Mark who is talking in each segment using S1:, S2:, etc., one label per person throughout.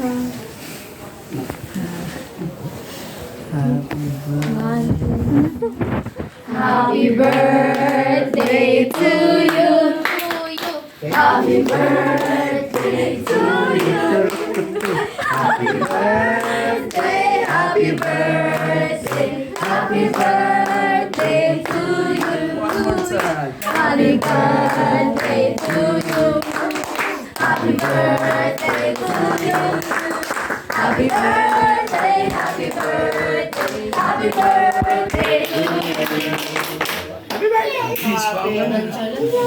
S1: Happy birthday to you. Happy birthday to you. Happy birthday, happy birthday, happy birthday to you. Happy birthday to you. Happy birthday to you. Happy birthday, happy birthday, happy birthday to you.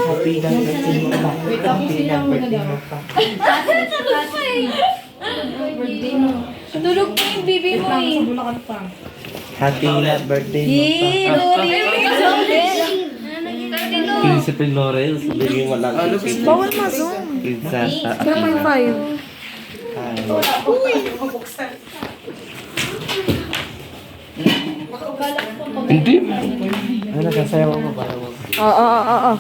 S2: Happy lang birthday mo pa. Happy lang birthday mo pa.
S1: Tulog po yung bibi mo eh.
S2: Happy lang birthday mo pa. Principal Laurel, sabihin mo lang.
S3: Bawal ma-zoom.
S2: Prinsesa.
S3: 3.5.
S2: Hindi. Ano, sasayaw mo ba?
S3: Oo.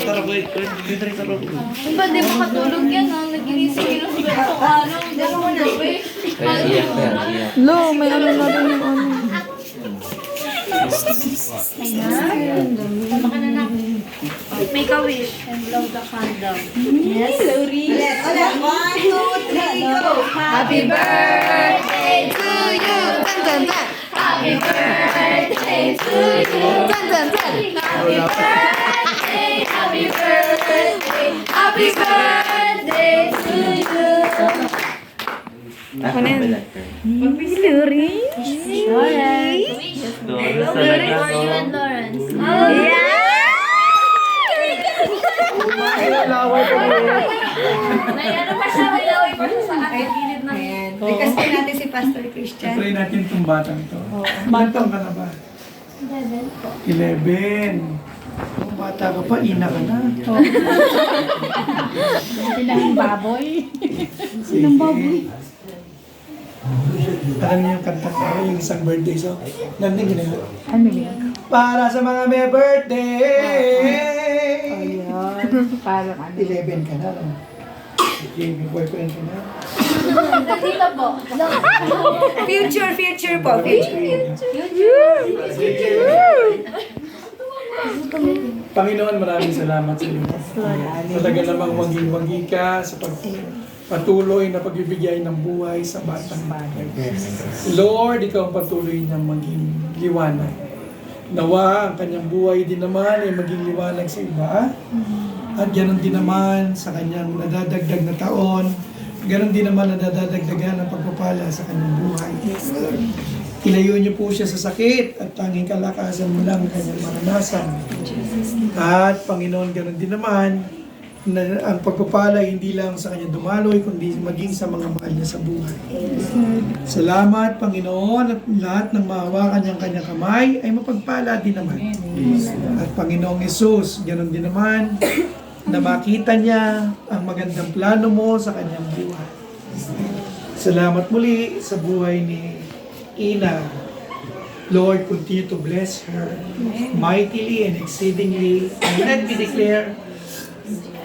S2: Tara, wait. Dito rin taro.
S1: Ba, di ba katulog yan ha? Naginising yun ang swelto ka ano? Hindi mo na ba eh?
S2: Iyak na, iyak.
S3: Lo, may ano na rin yung ano.
S1: Make a wish and blow the candle. Yes, Lori.
S4: One, two, three, go!
S1: Happy birthday to you. Tan, tan, tan. Happy birthday to you. Tan, tan, tan. Happy birthday, happy birthday, happy birthday to you.
S2: Ako na yan.
S3: Luri.
S1: Lori for you and Lawrence. May ano pa siya, may laway pa siya sa akin. Gilid na.
S4: Ayan. Likas din natin si Pastor Christian.
S5: Try natin itong batang to. Ilan taong ka na ba? 11. Kung bata ka pa, ina ka na.
S3: Silang baboy.
S5: Silang baboy. Alam niyo yung kanta ko, yung isang birthday song. Nandang ginagawa.
S3: Ano yan?
S5: Para sa mga may birthday!
S3: Ayan. Parang ano.
S5: 11 ka na. No? Okay, may boyfriend ka na.
S1: Dito po.
S4: Future po.
S5: Panginoon, maraming salamat sa iyo. Talaga namang waging-wagi ka sa patuloy na pagbibigay ng buhay sa batang bagay. Lord, ikaw ang patuloy na maging liwanag. Nawa ang kanyang buhay din naman ay maging liwanag sa iba. At ganoon din naman sa kanyang nadadagdag na taon. Ganoon din naman nadadagdagan ang pagpapala sa kanyang buhay. Ilayo niyo po siya sa sakit at tanging kalakasan mo lang kanyang maranasan. At Panginoon, ganoon din naman na ang pagpapala hindi lang sa kanya dumaloy, kundi maging sa mga mahal niya sa buhay. Salamat, Panginoon, at lahat ng mahawakan niyang kanyang kamay ay mapagpala din naman. At Panginoong Yesus, ganoon din naman na makita niya ang magandang plano mo sa kanyang buhay. Salamat muli sa buhay ni Ina. Lord, continue to bless her mightily and exceedingly. And let me declare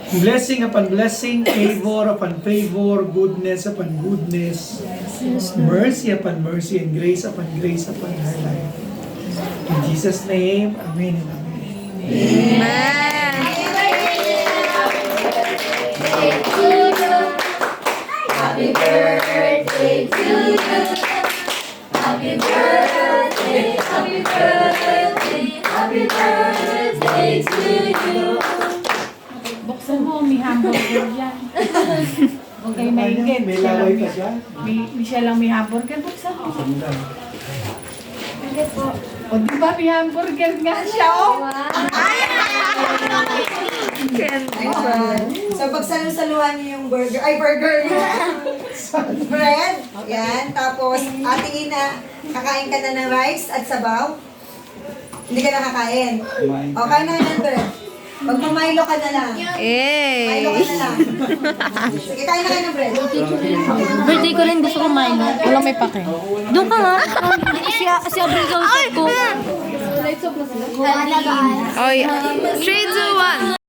S5: blessing upon blessing, favor upon favor, goodness upon goodness, mercy upon mercy, and grace upon her life. In Jesus' name, Amen and Amen.
S1: Happy birthday to you. Happy birthday, happy birthday, happy birthday to you.
S3: Buksan mo, may hamburger yan. Huwag kayo maingit.
S5: May laway pa siya?
S3: May siya lang may hamburger. Buksan mo.
S5: Ganda.
S3: O di ba may hamburger nga siya, oh?
S4: So, pagsalusaluhan niyo yung burger, bread, yan, tapos atingin na, kakain ka na ng rice at sabaw, hindi ka nakakain. O, kain na ng bread. Magmamilo ka na lang. Milo ka na lang. Sige, kain na kayo ng bread.
S1: Birthday ko rin, gusto kumain.
S3: Walang may pake.
S1: Doon ka nga. Si Abril kausap ko.
S3: Oy, 3, 2, 1.